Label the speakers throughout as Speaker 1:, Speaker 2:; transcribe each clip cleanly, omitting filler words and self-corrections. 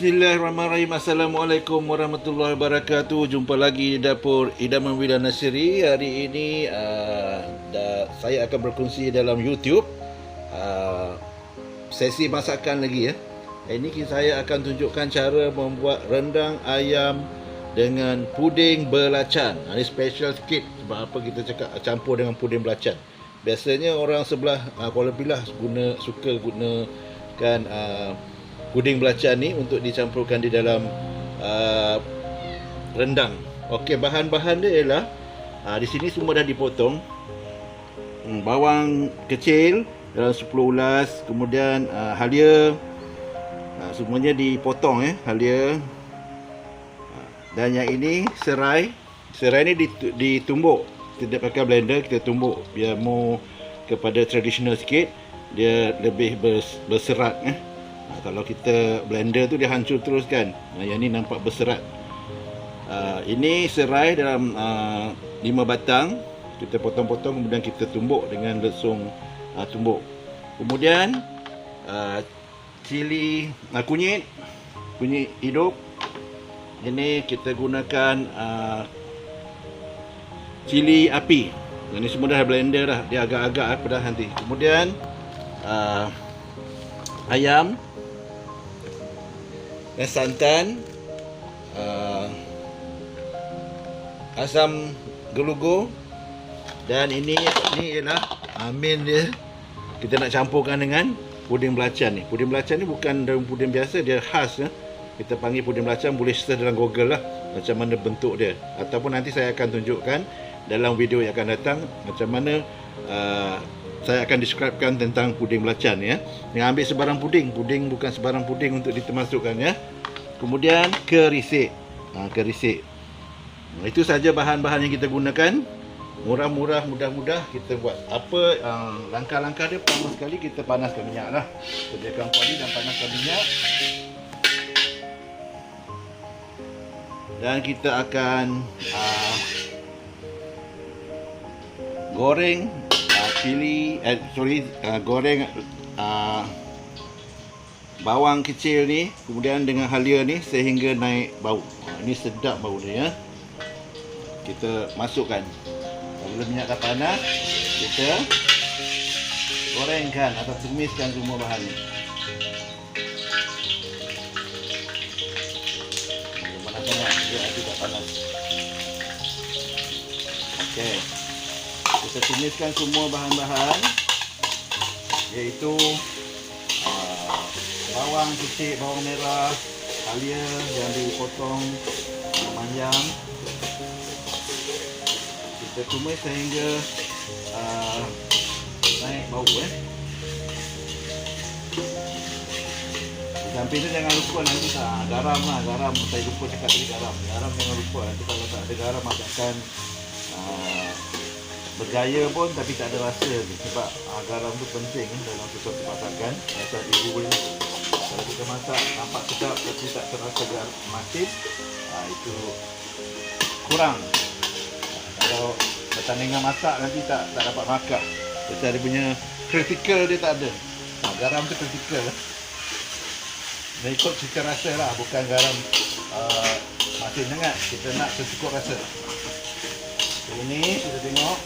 Speaker 1: Bismillahirrahmanirrahim. Assalamualaikum warahmatullahi wabarakatuh. Jumpa lagi di dapur Idaman Wila Nasiri. Hari ini saya akan berkongsi dalam YouTube sesi masakan lagi ya. Ini saya akan tunjukkan cara membuat rendang ayam dengan puding belacan. Ini special sikit. Sebab apa kita cakap campur dengan puding belacan. Biasanya orang sebelah Kuala Pilah suka gunakan puding belacan ni untuk dicampurkan di dalam rendang. Okey, bahan-bahan dia ialah di sini semua dah dipotong. Bawang kecil dalam 10 ulas, kemudian halia, semuanya dipotong halia. Dan yang ini serai. Serai ni ditumbuk. Tidak pakai blender, kita tumbuk biar more kepada tradisional sikit. Dia lebih berserat kalau kita blender tu dia hancur terus kan. Yang ni nampak berserat. Ini serai dalam 5 batang. Kita potong-potong, kemudian kita tumbuk dengan lesung tumbuk. Kemudian cili kunyit hidup. Ini kita gunakan cili api. Ini semua dah blender dah. Dia agak-agak pedas nanti. Kemudian ayam dan santan, asam gelugur, dan ini ialah amin dia. Kita nak campurkan dengan puding belacan ni. Puding belacan ni bukan daun puding biasa, dia khas Kita panggil puding belacan, boleh search dalam Google lah macam mana bentuk dia. Ataupun nanti saya akan tunjukkan dalam video yang akan datang macam mana saya akan describekan tentang puding belacan ya. Jangan ambil sebarang puding. Puding bukan sebarang puding untuk ditermasukkan ya. Kemudian kerisik. Kerisik. Itu saja bahan-bahan yang kita gunakan. Murah-murah, mudah-mudah kita buat. Apa langkah-langkah dia? Pertama sekali kita panaskan minyak lah. Sediakan kuali dan panaskan minyak. Dan kita akan goreng goreng bawang kecil ni, kemudian dengan halia ni sehingga naik bau. Ini sedap bau dia ya. Kita masukkan. Apabila minyak dah panas, kita gorengkan atau tumiskan semua bahan ni. Panas sangat, dia tidak panas. Okey. Kita tumiskan semua bahan-bahan, iaitu bawang kecil, bawang merah, halia yang dipotong panjang. Kita tumis sehingga naik bau Samping tu jangan lupa nanti garam lah. Garam, saya lupa cakap tadi garam. Garam jangan lupa. Nanti kalau tak ada garam akan bergaya pun tapi tak ada rasa. Sebab garam tu penting dalam sesuatu masakan. Macam ibu ni, kalau kita masak nampak sedap tapi tak terasa garam masin, itu kurang. Kalau pertandingan masak nanti tak dapat markah. Sebab dia punya kritikal dia tak ada. Garam tu kritikal. Dia ikut cita rasa lah, bukan garam masin sangat. Kita nak secukup rasa. Ini kita tengok.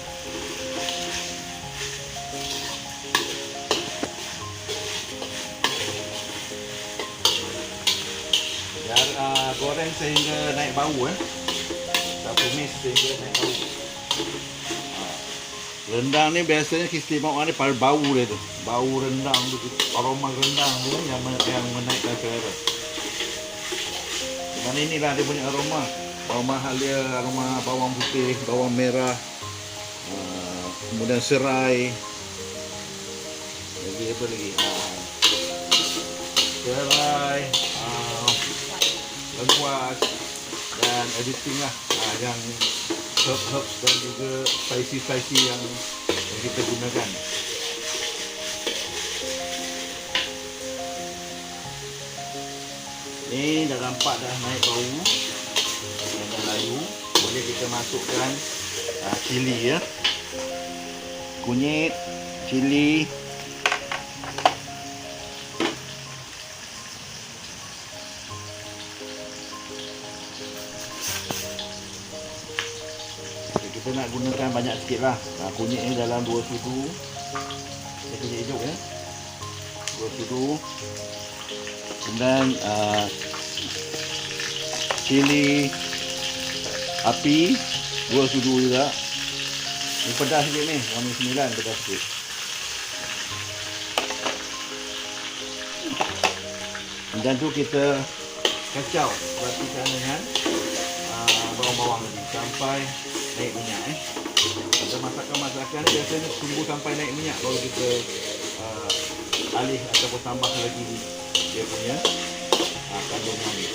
Speaker 1: Goreng sehingga naik bau tak tumis sehingga naik bau. Rendang ni biasanya keistimewaan ni pada bau dia tu. Bau rendang tu, aroma rendang tu yang menaikkan selera. Dan inilah dia punya aroma. Aroma halia, aroma bawang putih, bawang merah, kemudian serai. Lagi apa lagi? Serai, lengkuas dan everything lah, yang herbs dan juga spicy yang kita gunakan. Ni dah nampak dah naik bau, dah layu. Boleh kita masukkan cili ya, kunyit, cili, Kita nak gunakan banyak sikit lah. Kunyit ni dalam 2 sudu. Kunyit hijau ya. 2 sudu. Kemudian cili api 2 sudu juga. Ini pedas sikit ni, warna 9 pedas sikit. Dan tu kita kacau ratikan dengan bawang-bawang tadi sampai naik minyak Ada masakan-masakan ni biasanya tunggu sampai naik minyak baru kita alih ataupun tambah lagi dia punya kandungan ni.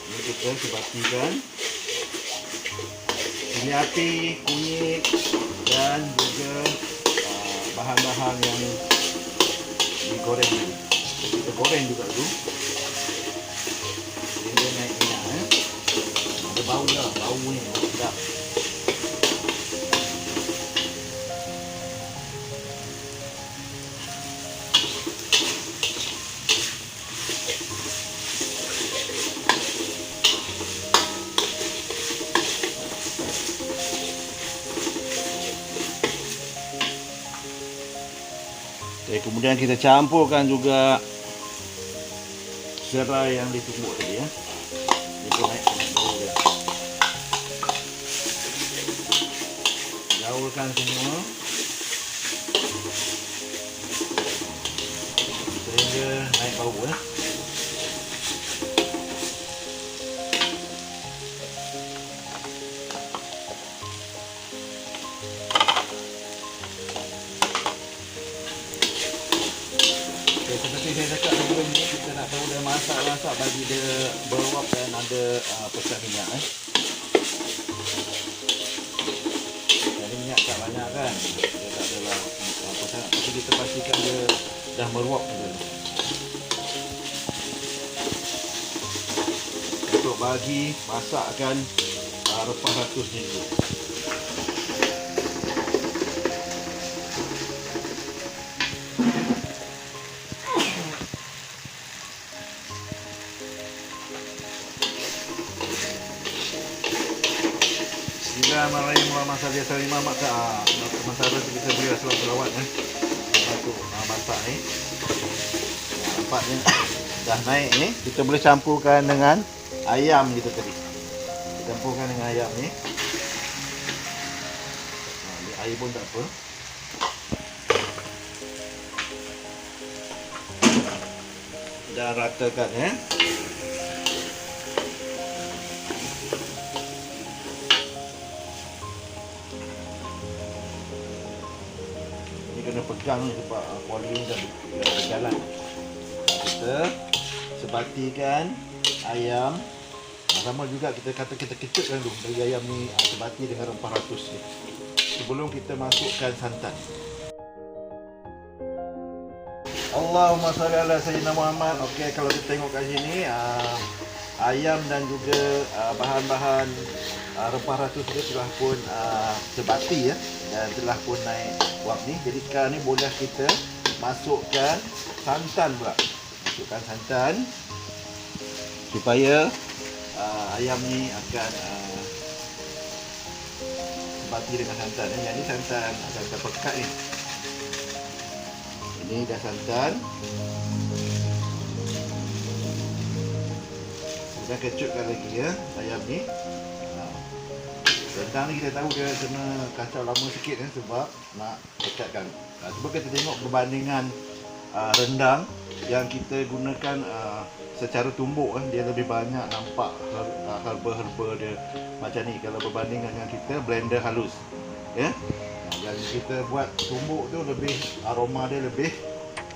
Speaker 1: Ini kita sebatikan cili api, kunyit dan juga bahan-bahan yang digoreng ni. Kita goreng juga dulu sehingga naik minyak ada bau lah, bau ni sedap. Okay, kemudian kita campurkan juga serai yang ditumbuk tadi ya. Kita naik bau dia. Gaulkan semua sehingga naik bau ya. Seperti saya cakap sebelum ni, kita nak tahu dia masak bagi dia beruap dan ada pecah minyak Jadi minyak tak banyak kan, dia tak adalah apa sangat, tapi kita pastikan dia dah meruap dulu. Untuk bagi masakkan rempah ratus ni dulu. Bismillahirrahmanirrahim. Masa biasa lima maka sementara kita beri selawat untuk masak ni. Nampaknya dah naik ni. Kita boleh campurkan dengan ayam kita tadi. Campurkan dengan ayam ni. Ni air pun tak apa. Dan ratakan kena pegang sebab kuali ni dah berjalan. Kita sebatikan ayam. Sama juga kita kecutkan dulu dari ayam ni sebati dengan rempah ratus ni. Sebelum kita masukkan santan. Allahumma salli ala sayyidina Muhammad. Okey, kalau kita tengok kat sini ayam dan juga bahan-bahan rempah ratus itu telah pun sebati dan telah pun naik wap ni. Jadi sekarang ni boleh kita masukkan santan pula. Masukkan santan supaya ayam ni akan sebati dengan santan. Yang ni santan pekat ni. Ini dah santan. Kita kecutkan lagi ayam ni. Rendang ni kita tahu dia kena kacau lama sikit sebab nak pecatkan. Cuba kita tengok perbandingan rendang yang kita gunakan secara tumbuk dia lebih banyak nampak herba-herba dia macam ni kalau berbandingkan dengan kita blender halus. Dan kita buat tumbuk tu lebih aroma dia lebih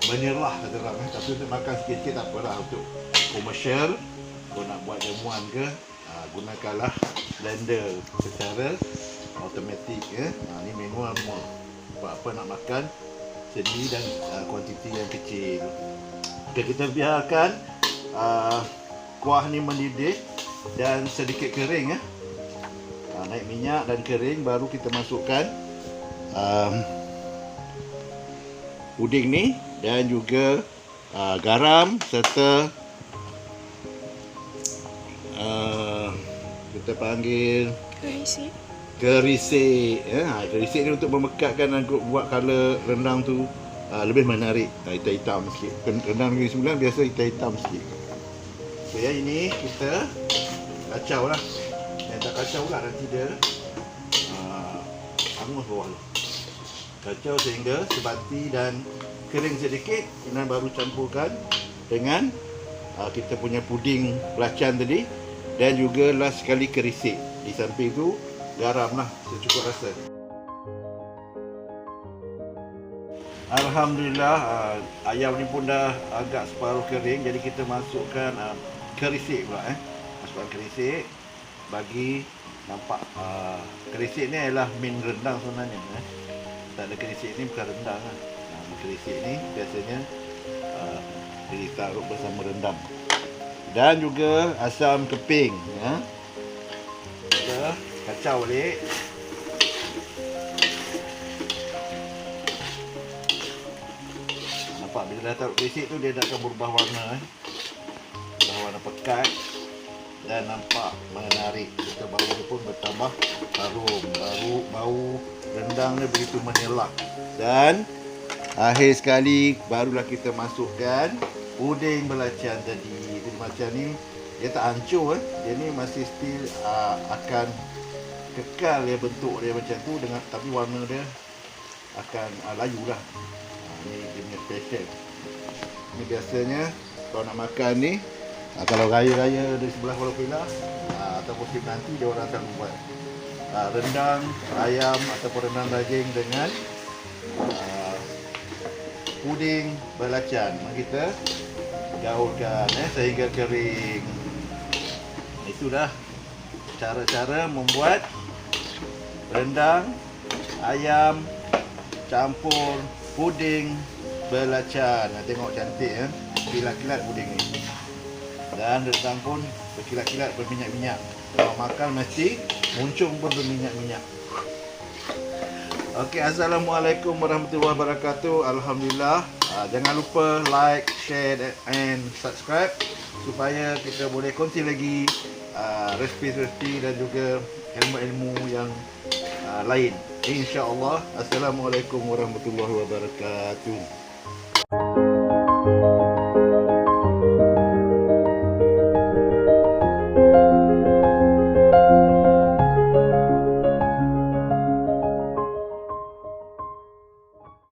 Speaker 1: menyerah kata orang. Tapi untuk makan sikit-sikit tak apalah, untuk komersial kalau nak buat jamuan ke gunakanlah blender secara automatik ni manual semua. Buat apa nak makan sendiri dan kuantiti yang kecil. Okay, kita biarkan kuah ni mendidih dan sedikit kering naik minyak dan kering, baru kita masukkan puding ni dan juga garam serta kita kita panggil
Speaker 2: Kerisik.
Speaker 1: kerisik. Kerisik ni untuk memekatkan dan buat colour rendang tu lebih menarik. Hitam-hitam sikit. Rendang Negeri Sembilan biasa hitam-hitam sikit. So yang ini kita kacau lah. Yang tak kacau lah nanti dia hangus bawah tu. Kacau sehingga sebati dan kering sedikit, dan baru campurkan dengan kita punya puding belacan tadi, dan juga last sekali kerisik. Di samping tu garam lah secukup rasa. Alhamdulillah, ayam ni pun dah agak separuh kering, jadi kita masukkan kerisik pula. Masukkan kerisik bagi nampak kerisik ni adalah min rendang sebenarnya. Tak ada kerisik ni bukan rendang lah. Kerisik ni biasanya ditaruh bersama rendang. Dan juga asam keping. Kita kacau balik. Nampak bila dah taruh kerisik tu dia dah akan berubah warna. Berubah warna pekat dan nampak menarik. Kita bau dia pun bertambah harum. Bau rendang dia begitu menyelak. Dan akhir sekali barulah kita masukkan puding belacan tadi. Jadi macam ni dia tak hancur. Dia ni masih still akan kekal dia bentuk dia macam tu, dengan tapi warna dia akan layu lah. Ni dia punya special. Ni biasanya kalau nak makan ni, kalau raya-raya di sebelah Kuala Pilah atau musim nanti, dia orang akan buat rendang ayam ataupun rendang daging dengan puding belacan. Kita gaulkan sehingga kering. Itu dah cara-cara membuat rendang ayam campur puding belacan. Tengok cantik kilat-kilat puding ni. Dan rendang pun berkilat-kilat, berminyak-minyak. Kalau makan mesti muncung pun berminyak-minyak. Okey, assalamualaikum warahmatullahi wabarakatuh. Alhamdulillah. Jangan lupa like, share and subscribe supaya kita boleh kongsi lagi resipi-resipi dan juga ilmu-ilmu yang lain. InsyaAllah. Assalamualaikum warahmatullahi wabarakatuh.